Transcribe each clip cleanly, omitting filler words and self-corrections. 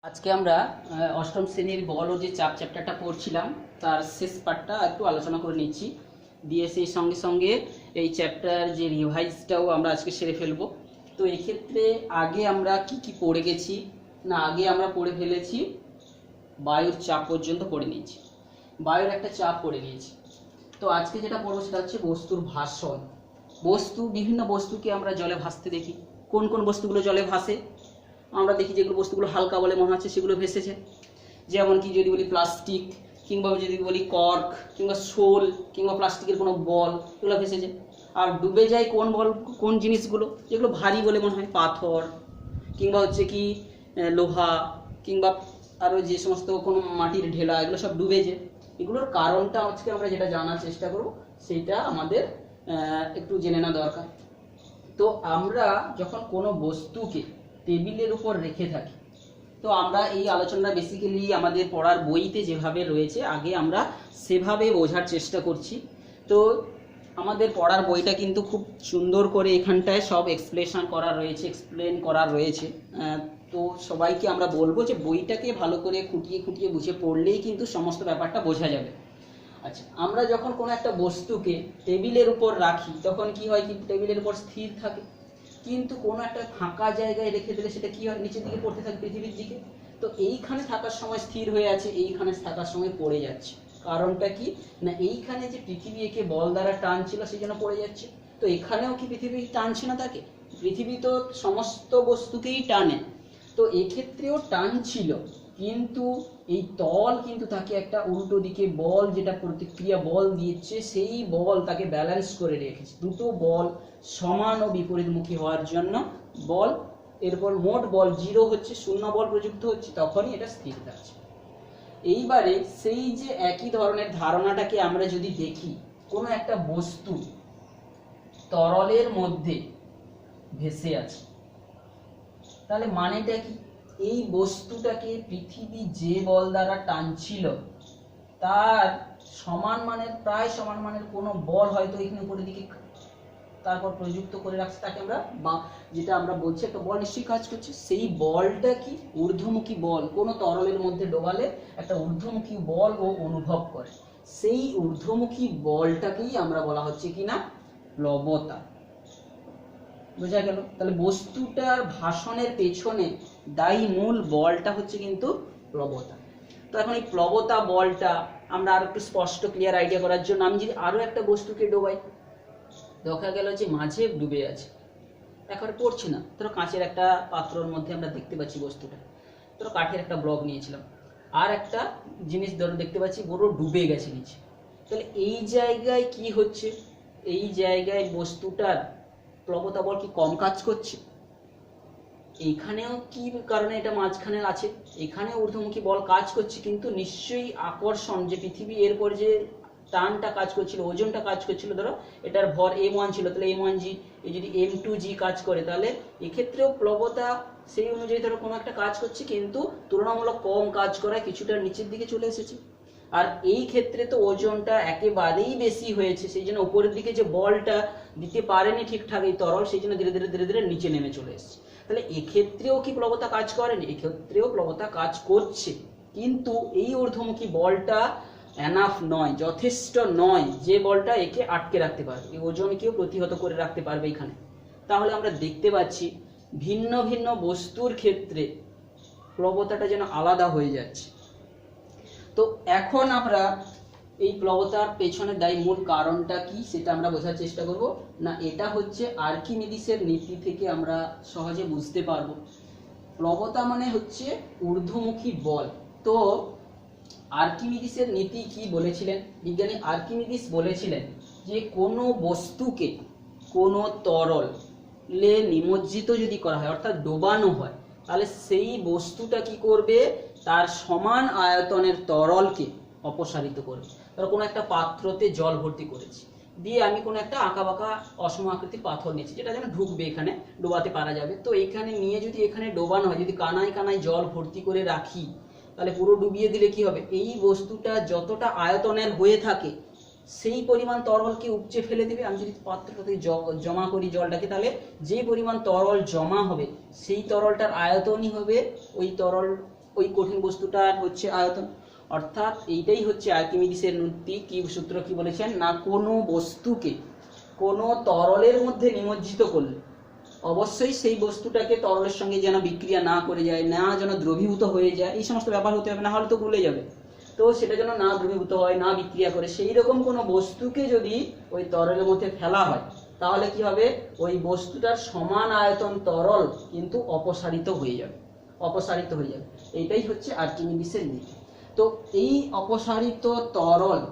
আজকে আমরা অষ্টম শ্রেণীর বল ও যে চাপ চ্যাপ্টারটা পড়ছিলাম তার শেষ পার্টটা একটু আলোচনা করে নিচ্ছি, দিয়ে সেই সঙ্গে সঙ্গে এই চ্যাপ্টার যে রিভাইজটাও আমরা আজকে সেরে ফেলবো। তো এক্ষেত্রে আগে আমরা কি পড়ে গেছি না, আগে আমরা পড়ে ফেলেছি বায়ুর চাপ পর্যন্ত পড়ে নিয়েছি, বায়ুর একটা চাপ পড়ে নিয়েছি। তো আজকে যেটা পড়বো সেটা হচ্ছে বস্তুর ভাসন। বিভিন্ন বস্তুকে আমরা জলে ভাসতে দেখি। কোন কোন বস্তুগুলো জলে ভাসে? আমরা দেখি যেগুলো বস্তুগুলো হালকা বলে মনে হচ্ছে সেগুলো ভেসেছে, যেমন কি যদি বলি প্লাস্টিক, কিংবা যদি বলি কর্ক, কিংবা শোল, কিংবা প্লাস্টিকের কোনো বল, এগুলো ভেসেছে। আর ডুবে যায় কোন জিনিসগুলো যেগুলো ভারী বলে মনে হয়, পাথর, কিংবা হচ্ছে কি লোহা, কিংবা আরও যে সমস্ত কোনো মাটির ঢেলা, এগুলো সব ডুবে যায়। এগুলোর কারণটা আজকে আমরা যেটা জানার চেষ্টা করব সেটা আমাদের একটু জেনে নেওয়া দরকার। তো আমরা যখন কোনো বস্তুকে টেবিলের উপর রেখে থাকি, তো আমরা এই আলোচনাটা বেসিক্যালি আমাদের পড়ার বইতে যেভাবে রয়েছে আগে আমরা সেভাবে বোঝার চেষ্টা করছি। তো আমাদের পড়ার বইটা কিন্তু খুব সুন্দর করে এখানটায় সব এক্সপ্লেন করা রয়েছে। তো সবাইকে আমরা বলবো যে বইটাকে ভালো করে খুঁটিয়ে বুঝে পড়লেই কিন্তু সমস্ত ব্যাপারটা বোঝা যাবে। আচ্ছা, আমরা যখন কোনো একটা বস্তুকে টেবিলের উপর রাখি তখন কি হয়, কি টেবিলের উপর স্থির থাকে, কিন্তু কোনো একটা ফাঁকা জায়গায় রেখে দিলে সেটা কি হয়, নিচের দিকে পড়তে থাকে পৃথিবীর দিকে। তো এইখানে থাকার সময় স্থির হয়ে আছে, এইখানে থাকার সময় পড়ে যাচ্ছে। কারণটা কি না, এইখানে যে পৃথিবী একে বল দ্বারা টানছিল সেই জন্য পড়ে যাচ্ছে। তো এখানেও কি পৃথিবী টানছে না তাকে? পৃথিবী তো সমস্ত বস্তুকেই টানে, তো এক্ষেত্রেও টানছিল, কিন্তু এই তল কিন্তু তাকে একটা উল্টো দিকে বল, যেটা প্রতিক্রিয়া বল দিচ্ছে, সেই বল তাকে ব্যালেন্স করে রেখেছে। দুটো বল সমান ও বিপরীতমুখী হওয়ার জন্য বল, এরপর মোট বল 0 হচ্ছে, শূন্য বল প্রযুক্ত হচ্ছে, তখনই এটা স্থির থাকছে। এইবারে সেই যে একই ধরনের ধারণাটাকে আমরা যদি দেখি, কোনো একটা বস্তু তরলের মধ্যে ভেসে আছে, তাহলে মানেটা কি? এই বস্তুটাকে পৃথিবী যে বল দ্বারা টানছিল তার প্রায় সমান মানের কোনো বল হয়তো এখানে উপরের দিকে তারপর প্রযুক্ত করে রাখছে, তাকে আমরা যেটা আমরা বলছি একটা বল নিশ্চয়ই কাজ করছে। সেই বলটা কি ঊর্ধ্বমুখী বল, কোনো তরলের মধ্যে ডোবালে একটা ঊর্ধ্বমুখী বল ও অনুভব করে, সেই ঊর্ধ্বমুখী বলটাকেই আমরা বলা হচ্ছে কিনা প্লবতা। বোঝা গেল? তাহলে বস্তুটার ভাসনের পেছনে দায়ী মূল বলটা হচ্ছে কিন্তু প্লবতা। তো এখন এই প্লবতা বলটা আমরা আরো একটু স্পষ্ট ক্লিয়ার আইডিয়া করার জন্য আমি যদি আরো একটা বস্তুকে ডোবাই, দেখা গেল যে মাঝে ডুবে আছে, এখন পড়ছে না, ধরো কাঁচের একটা পাত্রর মধ্যে আমরা দেখতে পাচ্ছি বস্তুটা, ধরো কাঠের একটা ব্লক নিয়েছিলাম, আর একটা জিনিস ধরো দেখতে পাচ্ছি বড় ডুবে গেছে নিচে। তাহলে এই জায়গায় কি হচ্ছে, এই জায়গায় বস্তুটার প্লবতা বল কি কম কাজ করছে? এইখানেও কি কারণে এটা মাঝখানে আছে, এখানে ঊর্ধ্বমুখী বল কাজ করছে, কিন্তু নিশ্চয়ই আকর্ষণ যে পৃথিবী এরপর যে টানটা কাজ করছিল, ওজনটা কাজ করছিল, ধরো এটার ভর m1 ছিল, তাহলে m1g, এই যদি m2g কাজ করে, তাহলে এক্ষেত্রেও প্লবতা সেই অনুযায়ী ধরো কোনো একটা কাজ করছে, কিন্তু তুলনামূলক কম কাজ করায় কিছুটা নিচের দিকে চলে এসেছে। আর এই ক্ষেত্রে তো ওজনটা একেবারেই বেশি হয়েছে, সেই জন্য উপরের দিকে যে বলটা দিতে পারেনি ঠিকঠাক এই তরল, সেই জন্য ধীরে ধীরে নিচে নেমে চলে এসেছে। তাহলে এক্ষেত্রেও কি প্লবতা কাজ করেনি? এক্ষেত্রেও প্লবতা কাজ করছে, কিন্তু এই ঊর্ধ্বমুখী বলটা এনাফ নয়, যথেষ্ট নয়, যে বলটা একে আটকে রাখতে পারবে, এই ওজনকেও প্রতিহত করে রাখতে পারবে এখানে। তাহলে আমরা দেখতে পাচ্ছি ভিন্ন ভিন্ন বস্তুর ক্ষেত্রে প্লবতাটা যেন আলাদা হয়ে যাচ্ছে। তো এখন আমরা এই প্লবতার পেছনে দায়ী মূল কারণটা কি সেটা আমরা বোঝার চেষ্টা করব। না, এটা হচ্ছে আর্কিমিডিসের নীতি থেকে আমরা সহজে বুঝতে পারবো। প্লবতা মানে হচ্ছে ঊর্ধ্বমুখী বল। তো আর্কিমিডিসের নীতি কি বলেছিলেন? বিজ্ঞানী আর্কিমিডিস বলেছিলেন যে কোনো বস্তুকে কোনো তরলে নিমজ্জিত যদি করা হয়, অর্থাৎ ডোবানো হয়, তাহলে সেই বস্তুটা কি করবে, তার সমান আয়তনের তরলকে অপসারিত করবে। ধরো কোনো একটা পাত্রতে জল ভর্তি করেছি, দিয়ে আমি কোনো একটা আঁকা বাঁকা অসম আকৃতির পাথর নিয়েছি, যেটা যেন ঢুকবে, এখানে ডোবাতে পারা যাবে। তো এখানে নিয়ে যদি এখানে ডোবানো হয়, যদি কানায় কানায় জল ভর্তি করে রাখি, তাহলে পুরো ডুবিয়ে দিলে কি হবে, এই বস্তুটা যতটা আয়তনের হয়ে থাকে সেই পরিমাণ তরলকে উপচে ফেলে দিবে। আমি যদি পাত্রটাতে জমা করি জলটাকে, তাহলে যে পরিমাণ তরল জমা হবে সেই তরলটার আয়তনই হবে ওই তরল ওই কঠিন বস্তুটার হচ্ছে আয়তন। অর্থাৎ এইটাই হচ্ছে আর্কিমিডিসের নীতি। কি সূত্র কি বলেছেন না, কোনো বস্তুকে কোনো তরলের মধ্যে নিমজ্জিত করলে অবশ্যই সেই বস্তুটাকে তরলের সঙ্গে যেন বিক্রিয়া না করে যায়, না যেন দ্রবীভূত হয়ে যায়, এই সমস্ত ব্যাপার হতে হবে, না হলে তো গলে যাবে। তো সেটা যেন না দ্রবীভূত হয়, না বিক্রিয়া করে, সেই রকম কোনো বস্তুকে যদি ওই তরলের মধ্যে ফেলা হয় তাহলে কি হবে, ওই বস্তুটার সমান আয়তন তরল কিন্তু অপসারিত হয়ে যাবে, অপসারিত হয়ে যাবে। এইটাই হচ্ছে আর্কিমিডিসের নীতি। তো এই অপসারিত তরল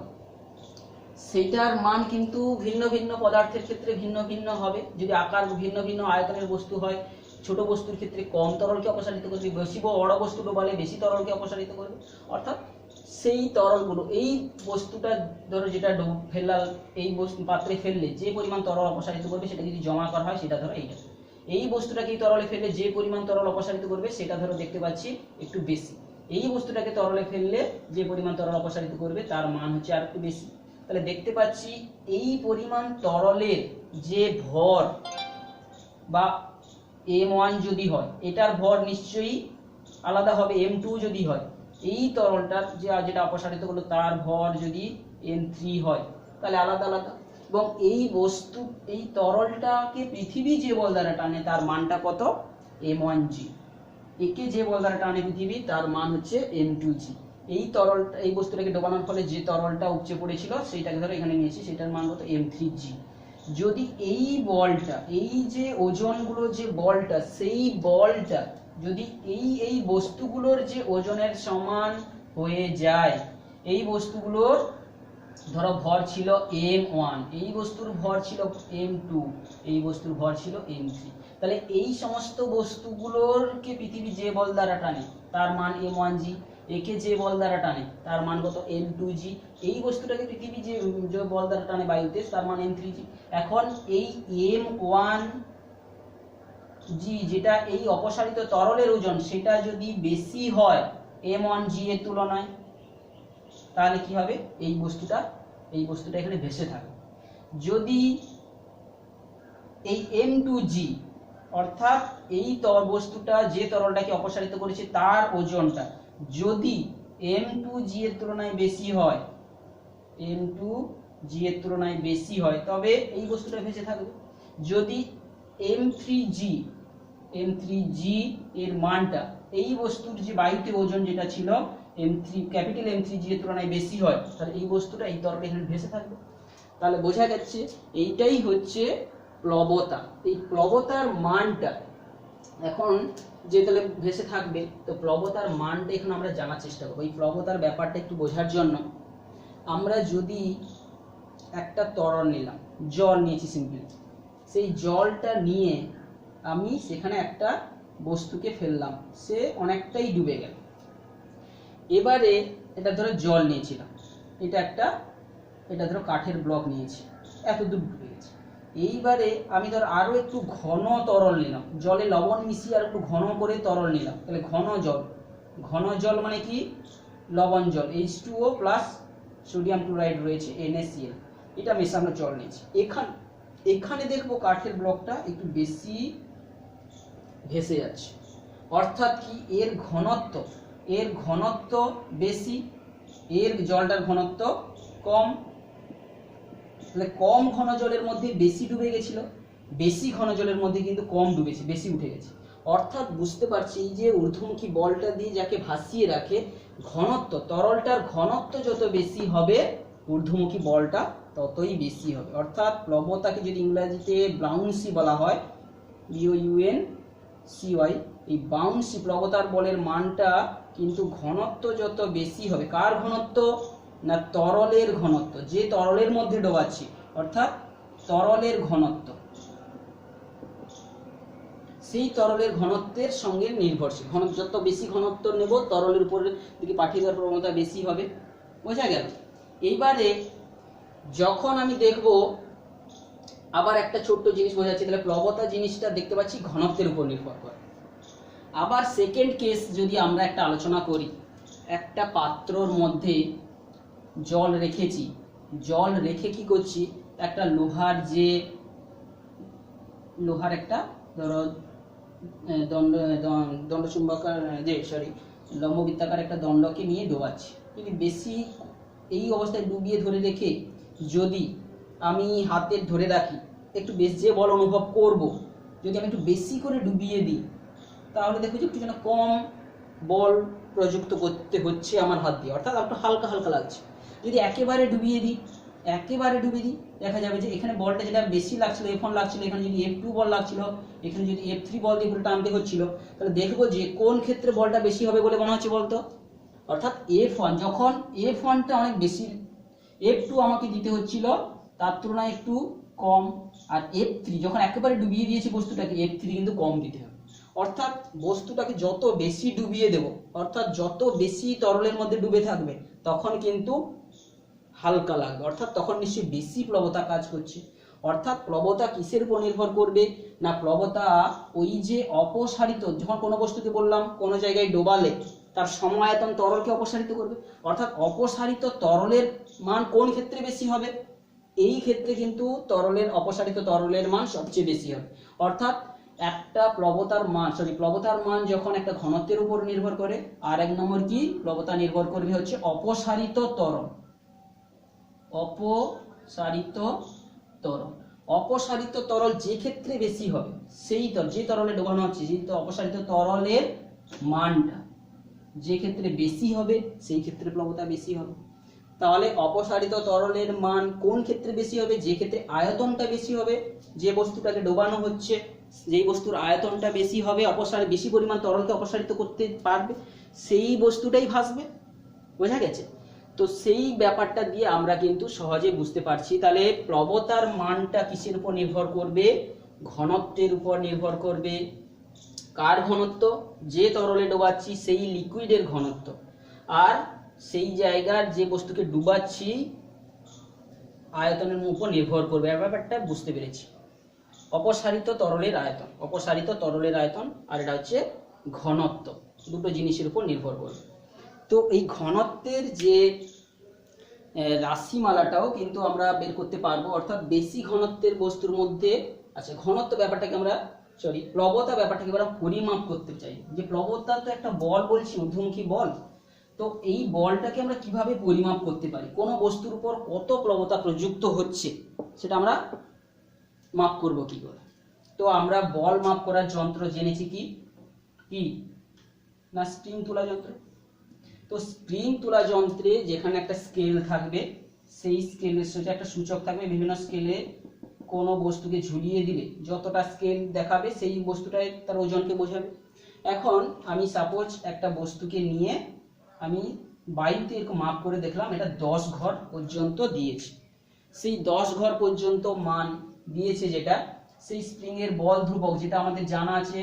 সেইটার মান কিন্তু ভিন্ন ভিন্ন পদার্থের ক্ষেত্রে ভিন্ন ভিন্ন হবে। যদি আকার ভিন্ন ভিন্ন আয়তনের বস্তু হয়, ছোট বস্তুর ক্ষেত্রে কম তরলকে অপসারিত করবে, বেশি বড় বস্তু ডোবালে বেশি তরলকে অপসারিত করবে। অর্থাৎ সেই তরলগুলো, এই বস্তুটা ধরো যেটা ফেলাল, এই বস্তু পাত্রে ফেললে যে পরিমাণ তরল অপসারিত করবে সেটা যদি জমা করা হয় সেটা ধরো এইটা। এই বস্তুটাকে তরলে ফেললে যে পরিমাণ তরল অপসারিত করবে সেটা ধরো দেখতে পাচ্ছি একটু বেশি। এই বস্তুটাকে তরলে ফেললে যে পরিমাণ তরল অপসারিত করবে তার মান হচ্ছে আর একটু বেশি। তাহলে দেখতে পাচ্ছি এই পরিমাণ তরলের যে ভর বা m1 যদি হয়, এটার ভর নিশ্চয়ই আলাদা হবে m2 যদি হয়। এই তরলটার যেটা অপসারিত করলো তার ভর যদি m3 হয় তাহলে আলাদা আলাদা। এবং এই বস্তু, এই তরলটাকে পৃথিবী যে বল দ্বারা টানে তার মানটা কত, m1g। একে যে বল দ্বারা টানে পৃথিবী তার মান হচ্ছে m2g। এই তরলটা, এই বস্তুটাকে ডোবানোর ফলে যে তরলটা উপচে পড়েছিল সেইটাকে ধরো এখানে নিয়েছি, সেটার মান কত, m3g। যদি এই বলটা, এই যে ওজনগুলো যে বলটা, সেই বলটা যদি এই বস্তুগুলোর যে ওজনের সমান হয়ে যায়, এই বস্তুগুলোর ধরো ভর ছিল m1, এই বস্তুর ভর ছিল m2, এই বস্তুর ভর ছিল m3, তাহলে এই সমস্ত বস্তুগুলোরকে পৃথিবী যে বল দ্বারা টানে তার মান m1g, একে যে বল দ্বারা টানে তার মান কত, m2g, এই বস্তুটাকে পৃথিবী যে বল দ্বারা টানে বায়ুতে তার মান m3g। এখন এই m1g যেটা এই অপসারিত তরলের ওজন, সেটা যদি বেশি হয় m1g এর তুলনায়, তাহলে কি হবে, এই বস্তুটা এখানে ভেসে থাকে। যদি এই m2g অর্থাৎ এই বস্তুটা যে তরলটাকে অপসারিত করেছে তার ওজনটা যদি m2g এর তুলনায় বেশি হয়, m2g এর তুলনায় বেশি হয়, তবে এই বস্তুটা ভেসে থাকবে। যদি m3g এর মানটা এই বস্তুর যে বায়ুতে ওজন যেটা ছিল ক্যাপিটাল M3g এর তুলনায় বেশি হয়, তাহলে এই বস্তুটা, এই তরল এখানে ভেসে থাকবে। তাহলে বোঝা যাচ্ছে এইটাই হচ্ছে প্লবতা। এই প্লবতার মানটা এখন যে তাহলে ভেসে থাকবে, তো প্লবতার মানটা এখন আমরা জানার চেষ্টা করবো। এই প্লবতার ব্যাপারটা একটু বোঝার জন্য আমরা যদি একটা তরল নিলাম, জল নিয়েছি সিম্পলি, সেই জলটা নিয়ে আমি সেখানে একটা বস্তুকে ফেললাম, সে অনেকটাই ডুবে গেল। এবারে এটা ধরো জল নিয়েছিলাম, এটা ধরো কাঠের ব্লক নিয়েছি, এত দূর ডুবে গেছে। এইবারে আমি ধর আরো একটু ঘন তরল নিলাম, জলে লবণ মিশিয়ে আর একটু ঘন করে তরল নিলাম, তাহলে ঘন জল মানে কি, লবণ জল, H2O প্লাস সোডিয়াম ক্লোরাইড রয়েছে NaCl, এটা মেশানো জল নিয়েছি। এখানে দেখবো কাঠের ব্লকটা একটু বেশি ভেসে যাচ্ছে, অর্থাৎ কি এর ঘনত্ব বেশি, এর জলটার ঘনত্ব কম। তাহলে কম ঘন জলের মধ্যে বেশি ডুবে গেছিল, বেশি ঘন জলের মধ্যে কিন্তু কম ডুবেছে, বেশি উঠে গেছে। অর্থাৎ বুঝতে পারছি এই যে ঊর্ধ্বমুখী বলটা দিয়ে যাকে ভাসিয়ে রাখে, ঘনত্ব, তরলটার ঘনত্ব যত বেশি হবে ঊর্ধ্বমুখী বলটা ততই বেশি হবে। অর্থাৎ প্লবতাকে যদি ইংরেজিতে বাউন্সি বলা হয়, BOUNCY, এই বাউন্সি প্লবতার বলের মানটা কিন্তু ঘনত্ব যত বেশি হবে, কার ঘনত্ব না, তরলের ঘনত্ব, যে তরলের মধ্যে ডোবাচ্ছি, অর্থাৎ তরলের ঘনত্ব, সেই তরলের ঘনত্বের সঙ্গে নির্ভরশীল। যত বেশি ঘনত্ব নেব তরলের উপরের দিকে পাঠিয়ে দেওয়ার প্রবণতা বেশি হবে। বোঝা গেল? এইবারে যখন আমি দেখব আবার একটা ছোট্ট জিনিস বোঝাচ্ছি, তাহলে প্লবতা জিনিসটা দেখতে পাচ্ছি ঘনত্বের উপর নির্ভর করে। আবার সেকেন্ড কেস যদি আমরা একটা আলোচনা করি, একটা পাত্রর মধ্যে জল রেখেছি, জল রেখে কি করছি, একটা লোহার একটা ধরো দণ্ডচুম্বকার লম্ববৃত্তাকার একটা দণ্ডকে নিয়ে ডোবাচ্ছি। যদি বেশি এই অবস্থায় ডুবিয়ে ধরে রেখে যদি আমি হাতে ধরে রাখি, একটু বেশ যে বল অনুভব করব, যদি আমি একটু বেশি করে ডুবিয়ে দিই তাহলে দেখো যে একটু যেন কম বল প্রযুক্ত করতে হচ্ছে আমার হাত দিয়ে, অর্থাৎ একটু হালকা হালকা লাগছে। যদি একেবারে ডুবিয়ে দিই দেখা যাবে যে এখানে বলটা যেটা বেশি লাগছিল F1 লাগছিল, এখানে যদি F2 বল লাগছিল, এখানে যদি F3 বল দিয়ে পুরো টানতে হচ্ছিল, তাহলে দেখবো যে কোন ক্ষেত্রে বলটা বেশি হবে বলে মনে হচ্ছে বলতো। অর্থাৎ F1 যখন F1টা অনেক বেশি, F2 আমাকে দিতে হচ্ছিল তার তুলনায় একটু কম, আর F3 যখন একেবারে ডুবিয়ে দিয়েছি বস্তুটাকে, F3 কিন্তু কম দিতে হবে। অর্থাৎ বস্তুটাকে যত বেশি ডুবিয়ে দেব, অর্থাৎ যত বেশি তরলের মধ্যে ডুবে থাকবে তখন কিন্তু হালকা লাগবে, অর্থাৎ তখন নিশ্চয়ই বেশি প্লবতা কাজ করছে। অর্থাৎ প্লবতা কিসের উপর নির্ভর করবে না, প্লবতা ওই যে অপসারিত, যখন কোনো বস্তুকে বললাম কোনো জায়গায় ডোবালে তার সমায়তন তরলকে অপসারিত করবে, অর্থাৎ অপসারিত তরলের মান কোন ক্ষেত্রে বেশি হবে, এই ক্ষেত্রে কিন্তু অপসারিত তরলের মান সবচেয়ে বেশি হবে। অর্থাৎ একটা প্লবতার মান যখন একটা ঘনত্বের উপর নির্ভর করে, আর এক নম্বর কি প্লবতা নির্ভর করবে হচ্ছে অপসারিত তরল। অপসারিত তরল যে ক্ষেত্রে বেশি হবে, সেই যে তরলে ডোবানো হচ্ছে সেই অপসারিত তরলের মানটা যে ক্ষেত্রে বেশি হবে সেই ক্ষেত্রে প্লবতা বেশি হবে। তাহলে অপসারিত তরলের মান কোন ক্ষেত্রে বেশি হবে, যে ক্ষেত্রে আয়তনটা বেশি হবে, যে বস্তুটাকে ডোবানো হচ্ছে যেই বস্তুর আয়তনটা বেশি হবে, বেশি পরিমাণ তরলকে অপসারিত করতে পারবে, সেই বস্তুটাই ভাসবে। বোঝা গেছে? তো সেই ব্যাপারটা দিয়ে আমরা কিন্তু সহজে বুঝতে পারছি। তাহলে প্লবতার মানটা কিসের উপর নির্ভর করবে, ঘনত্বের উপর নির্ভর করবে। কার ঘনত্ব, যে তরলে ডোবাচ্ছি সেই লিকুইডের ঘনত্ব, আর সেই জায়গার যে বস্তুকে ডুবাচ্ছি আয়তনের উপর নির্ভর করবে। ব্যাপারটা বুঝতে পেরেছি। অপসারিত তরলের আয়তন আর এটা হচ্ছে ঘনত্ব, দুটো জিনিসের উপর নির্ভর করবে। তো এই ঘনত্বের যে রাশিমালাটাও কিন্তু আমরা বের করতে পারবো, অর্থাৎ বেশি ঘনত্বের বস্তুর মধ্যে, আচ্ছা ঘনত্ব ব্যাপারটাকে আমরা প্লবতা ব্যাপারটাকে আমরা পরিমাপ করতে চাই। যে প্লবতা তো একটা বল বলছি, ঊর্ধ্বমুখী বল, তো এই বলটাকে আমরা কিভাবে পরিমাপ করতে পারি, কোন বস্তুর উপর কত প্লবতা প্রযুক্ত হচ্ছে সেটা আমরা মাপ করব কি করে। তো আমরা বল মাপ করার যন্ত্র জেনেছি কি না, স্প্রিং তোলা যন্ত্র। তো স্প্রিং তোলা যন্ত্রে যেখানে একটা স্কেল থাকবে, সেই স্কেলের সাথে একটা সূচক থাকবে, বিভিন্ন স্কেলে কোনো বস্তুকে ঝুলিয়ে দিলে যতটা স্কেল দেখাবে সেই বস্তুটাই তার ওজনকে বোঝাবে। এখন আমি সাপোজ একটা বস্তুকে নিয়ে আমি বায়ুতে এরকম মাপ করে দেখলাম এটা 10 ঘর পর্যন্ত দিয়েছে, সেই 10 ঘর পর্যন্ত মান দিয়েছে যেটা, সেই স্প্রিং এর বল ধ্রুবক যেটা আমাদের জানা আছে,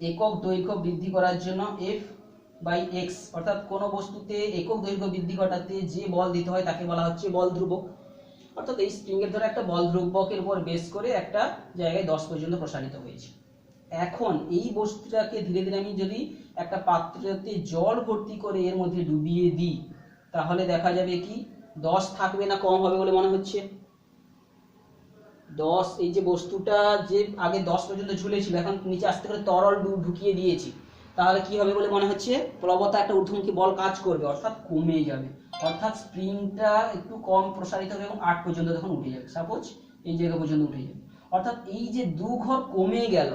একক দৈর্ঘ্য বৃদ্ধি করার জন্য F/x, অর্থাৎ কোনো বস্তুতে একক দৈর্ঘ্য বৃদ্ধি ঘটাতে যে বল দিতে হয় তাকে বলা হচ্ছে বল ধ্রুবক। অর্থাৎ এই স্প্রিং এর ধরে একটা বল ধ্রুবকের উপর বেস করে একটা জায়গায় 10 পর্যন্ত প্রসারিত হয়েছে। এখন এই বস্তুটাকে ধীরে ধীরে আমি যদি একটা পাত্রতে জল ভর্তি করে এর মধ্যে ডুবিয়ে দিই, তাহলে দেখা যাবে কি 10 থাকবে না কম হবে বলে মনে হচ্ছে? 10, এই যে বস্তুটা যে আগে 10 পর্যন্ত ঝুলেছিল এখন নিচে আস্তে করে তরল ঢুকিয়ে দিয়েছি, তাহলে কি হবে বলে মনে হচ্ছে? প্লবতা একটা ঊর্ধ্বমুখী বল কাজ করবে, অর্থাৎ কমে যাবে, অর্থাৎ স্প্রিংটা একটু কম প্রসারিত হবে এবং 8 পর্যন্ত তখন উঠে যাবে, সাপোজ এই জায়গা পর্যন্ত উঠে যাবে। অর্থাৎ এই যে 2 ঘর কমে গেল,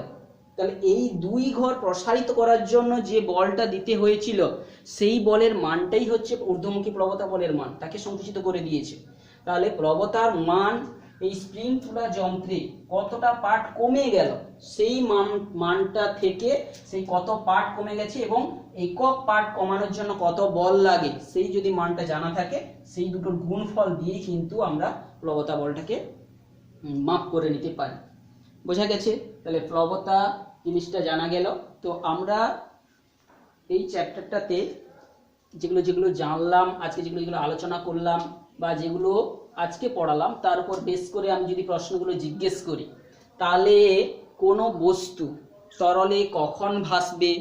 তাহলে এই 2 ঘর প্রসারিত করার জন্য যে বলটা দিতে হয়েছিল সেই বলের মানটাই হচ্ছে ঊর্ধ্বমুখী প্লবতা বলের মান, তাকে সংকুচিত করে দিয়েছে। তাহলে প্লবতার মান এই স্প্রিং তোলা যন্ত্রে কতটা পার্ট কমে গেল সেই মানটা থেকে সেই কত পার্ট কমে গেছে এবং একক পার্ট কমানোর জন্য কত বল লাগে সেই যদি মানটা জানা থাকে, সেই দুটোর গুণফল দিয়ে কিন্তু আমরা প্লবতা বলটাকে মাপ করে নিতে পারি। বোঝা গেছে? তাহলে প্লবতা জিনিসটা জানা গেল। তো আমরা এই চ্যাপ্টারটাতে যেগুলো জানলাম আজকে, যেগুলো আলোচনা করলাম বা যেগুলো আজকে পড়ালাম, তার উপর বেস করে আমি যদি প্রশ্নগুলো জিজ্ঞেস করি, তাহলে কোনো বস্তু তরলে কখন ভাসবে,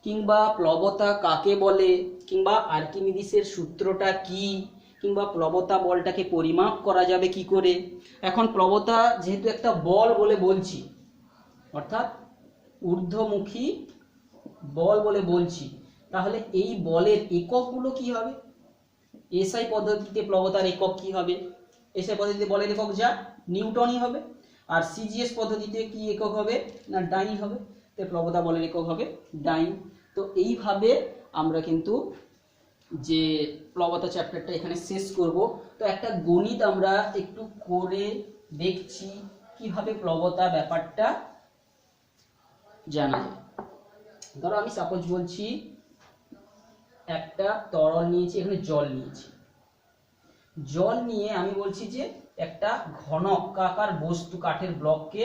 কিংবা প্লবতা কাকে বলে, কিংবা আর্কিমিডিসের সূত্রটা কি, কিংবা প্লবতা বলটাকে পরিমাপ করা যাবে কি করে। এখন প্লবতা যেহেতু একটা বল বলে বলছি, অর্থাৎ ঊর্ধ্বমুখী বল বলে বলছি, তাহলে এই বলের এককগুলো কি হবে? এসআই পদ্ধতিতে প্লবতার একক কি হবে? এসআই পদ্ধতিতে বলের একক যা নিউটনই হবে। আর সিজিএস পদ্ধতিতে কি একক হবে? না ডাইন হবে। তো প্লবতা বলের একক হবে ডাইন। তো এইভাবে আমরা কিন্তু যে প্লবতা চ্যাপ্টারটা এখানে শেষ করব। তো একটা গণিত আমরা একটু করে দেখছি কিভাবে প্লবতা ব্যাপারটা জানা যায়। ধরো আমি সাপোজ বলছি একটা তরল নিয়েছি, এখানে জল নিয়েছি। জল নিয়ে আমি বলছি যে একটা ঘনকাকার বস্তু কাঠের ব্লককে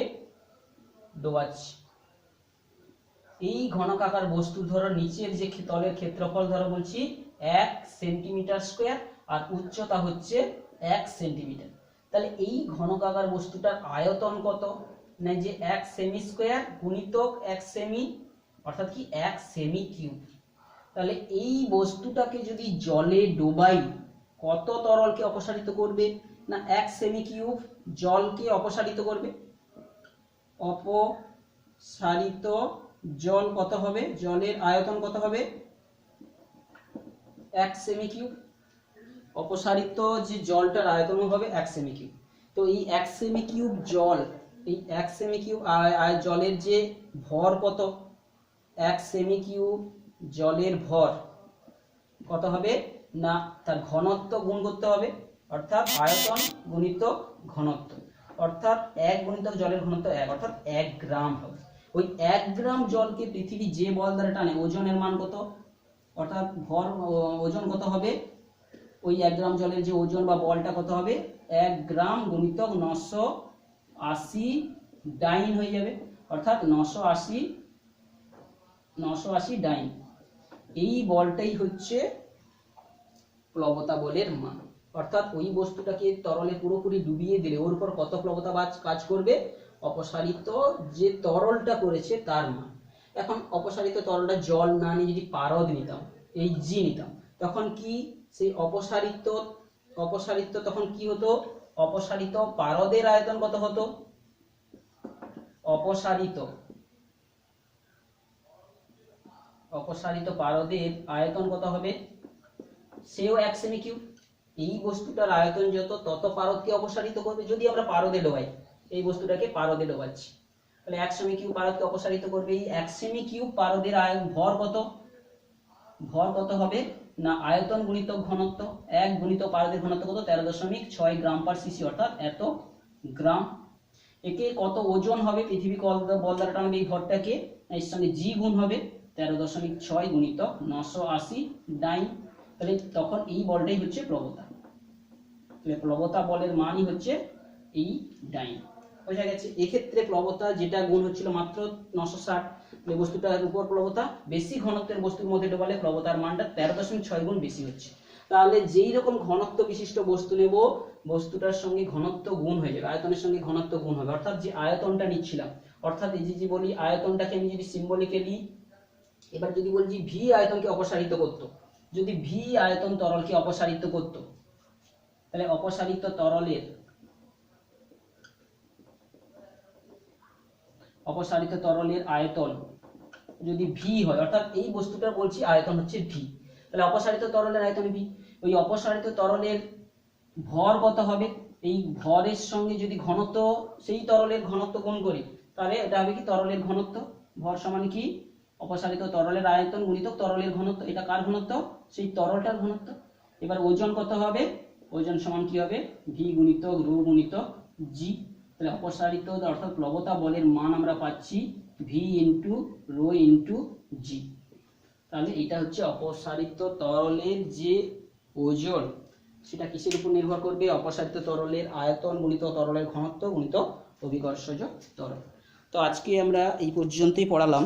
ডোবাচ্ছি। এই ঘনকাকার বস্তু ধরো নিচের যে তলের ক্ষেত্রফল ধরো বলছি 1 সেন্টিমিটার স্কোয়ার আর উচ্চতা হচ্ছে 1 সেন্টিমিটার। তাহলে এই ঘনকাকার বস্তুটার আয়তন কত? না যে 1 সেমি স্কোয়ার গুণিতক 1 সেমি, অর্থাৎ কি 1 সেমি কিউব। তাহলে এই বস্তুটাকে যদি জলে ডোবাই কত তরলকে অপসারিত করবে? না 1 সেমি কিউব জলকে অপসারিত করবে। অপসারিত জল কত হবে? জলের আয়তন কত হবে? 1 সেমি কিউব। অপসারিত যে জলটার আয়তন হবে 1 সেমি কিউব। তো এই 1 সেমি কিউব জল, এই 1 সেমি কিউব আর জলের যে ভর কত? 1 সেমি কিউব জলের ভর কত হবে? না তার ঘনত্ব গুণ করতে হবে, অর্থাৎ আয়তন গুণিত ঘনত্ব, অর্থাৎ 1 গুণিতক জলের ঘনত্ব 1, অর্থাৎ 1 গ্রাম হবে। ওই 1 গ্রাম জলকে পৃথিবী যে বল দ্বারা টানে ওজনের মান কত? অর্থাৎ ভর ওজন কত হবে? ওই 1 গ্রাম জলের যে ওজন বা বলটা কত হবে? 1 গ্রাম গুণিতক 980 ডাইন হয়ে যাবে, অর্থাৎ 980 ডাইন। এই বলটাই হচ্ছে প্লবতা বলের মান। অর্থাৎ ওই বস্তুটাকে তরলে পুরোপুরি ডুবিয়ে দিলে ওর উপর কত প্লবতা কাজ করবে? অপসারিত যে তরলটা করেছে তার মান। এখন অপসারিত তরলটা জল না নিয়ে যদি পারদ নিতাম, এই জি নিতাম, তখন কি সেই অপসারিত তখন কি হতো? অপসারিত পারদের আয়তন কত হতো? অপসারিত পারদের আয়তন কত হবে? সেও 1 সেমি কিউব। এই বস্তুটার আয়তন যত তত পারদকে অপসারিত করবে। যদি আমরা পারদে ডোবাই, এই বস্তুটাকে পারদে ডোবাচ্ছি, তাহলে 1 সেমি কিউব পারদকে অপসারিত করবে। এই 1 সেমি কিউব পারদের ভর কত? ভর কত হবে? না আয়তন গুণিতক ঘনত্ব, 1 গুণিতক পারদের ঘনত্ব কত? 13.6 গ্রাম পার সিসি, অর্থাৎ এত গ্রাম। একে কত ওজন হবে? পৃথিবী বল দ্বারা টানবে এই ভরটাকে, এর সঙ্গে জি গুণ হবে 13.6 গুণিতক 980 ডাইন। তাহলে তখন এই বলটাই হচ্ছে প্লবতা। তাহলে প্লবতা বলের মানই হচ্ছে এই ডাইন। বোঝা গেছে? এক্ষেত্রে প্লবতা যেটা গুণ হচ্ছিল মাত্র 960, এই বস্তুটার উপর প্লবতা, বেশি ঘনত্বের বস্তুর মধ্যে ডোবালে প্লবতার মানটা 13.6 গুণ বেশি হচ্ছে। তাহলে যেই রকম ঘনত্ব বিশিষ্ট বস্তু নেব, বস্তুটার সঙ্গে ঘনত্ব গুণ হয়ে যাবে, আয়তনের সঙ্গে ঘনত্ব গুণ হবে। অর্থাৎ যে আয়তনটা নিচ্ছিলাম, অর্থাৎ এই যে বলি আয়তনটাকে আমি যদি সিম্বলিকে নিই, এবার যদি বলছি ভি আয়তনকে অপসারিত করতো, যদি ভি আয়তন তরলকে অপসারিত করত, তাহলে অপসারিত তরলের আয়তন যদি ভি হয়, অর্থাৎ এই বস্তুটা বলছি আয়তন হচ্ছে ভি, তাহলে অপসারিত তরলের আয়তন ভি। ওই অপসারিত তরলের ভর কত হবে? এই ভরের সঙ্গে যদি ঘনত্ব, সেই তরলের ঘনত্ব গুণ করি, তাহলে এটা হবে কি তরলের ঘনত্ব। ভর সমান কি? অপসারিত তরলের আয়তন গুণিতক তরলের ঘনত্ব। এটা কার ঘনত্ব? সেই তরলটার ঘনত্ব। এবার ওজন কত হবে? ওজন সমান কি হবে? ভি গুণিতক রো গুণিতক জি। তাহলে অপসারিত অর্থাৎ প্লবতা বলের মান আমরা পাচ্ছি ভি ইন্টু রো ইন্টু জি। তাহলে এটা হচ্ছে অপসারিত তরলের যে ওজন, সেটা কিসের উপর নির্ভর করবে? অপসারিত তরলের আয়তন গুণিত তরলের ঘনত্ব গুণিত অভিকর্ষজ ত্বরণ। তো আজকে আমরা এই পর্যন্তই পড়ালাম।